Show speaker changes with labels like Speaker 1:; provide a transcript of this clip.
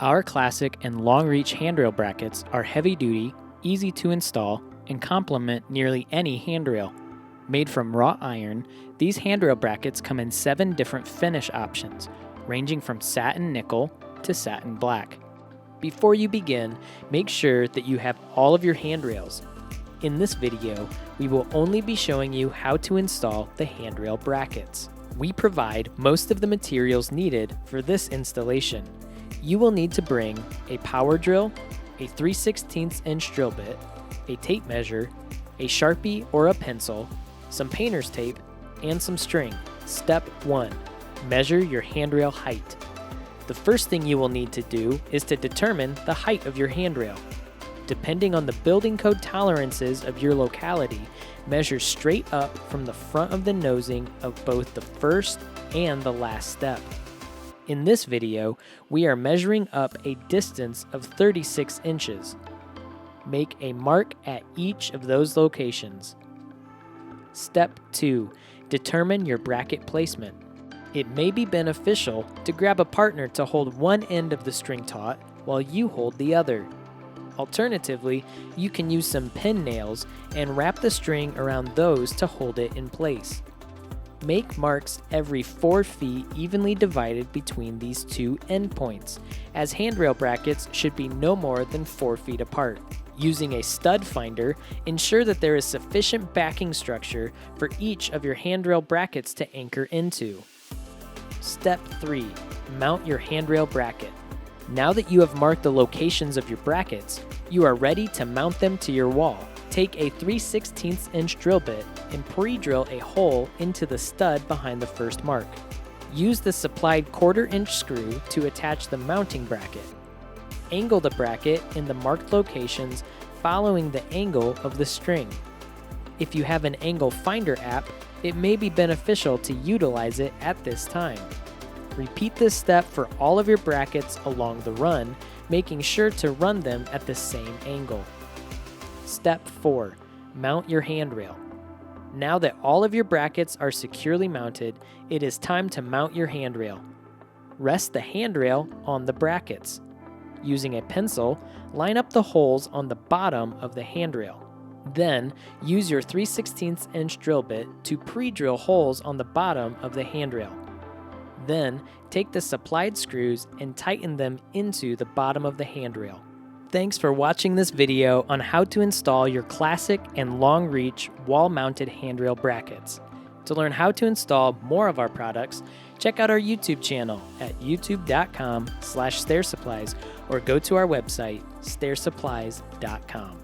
Speaker 1: Our classic and long-reach handrail brackets are heavy-duty, easy to install, and complement nearly any handrail. Made from wrought iron, these handrail brackets come in 7 different finish options, ranging from satin nickel to satin black. Before you begin, make sure that you have all of your handrails. In this video, we will only be showing you how to install the handrail brackets. We provide most of the materials needed for this installation. You will need to bring a power drill, a 3/16 inch drill bit, a tape measure, a Sharpie or a pencil, some painter's tape, and some string. Step 1. Measure your handrail height. The first thing you will need to do is to determine the height of your handrail. Depending on the building code tolerances of your locality, measure straight up from the front of the nosing of both the first and the last step. In this video, we are measuring up a distance of 36 inches. Make a mark at each of those locations. Step 2. Determine your bracket placement. It may be beneficial to grab a partner to hold one end of the string taut while you hold the other. Alternatively, you can use some pin nails and wrap the string around those to hold it in place. Make marks every 4 feet evenly divided between these two endpoints, as handrail brackets should be no more than 4 feet apart. Using a stud finder, ensure that there is sufficient backing structure for each of your handrail brackets to anchor into. Step 3. Mount your handrail bracket. Now that you have marked the locations of your brackets, you are ready to mount them to your wall. Take a 3/16 inch drill bit and pre-drill a hole into the stud behind the first mark. Use the supplied 1/4 inch screw to attach the mounting bracket. Angle the bracket in the marked locations following the angle of the string. If you have an angle finder app, it may be beneficial to utilize it at this time. Repeat this step for all of your brackets along the run, making sure to run them at the same angle. Step 4. Mount your handrail. Now that all of your brackets are securely mounted, it is time to mount your handrail. Rest the handrail on the brackets. Using a pencil, line up the holes on the bottom of the handrail. Then, use your 3/16 inch drill bit to pre-drill holes on the bottom of the handrail. Then, take the supplied screws and tighten them into the bottom of the handrail. Thanks for watching this video on how to install your classic and long-reach wall-mounted handrail brackets. To learn how to install more of our products, check out our YouTube channel at youtube.com/stairsupplies or go to our website, stairsupplies.com.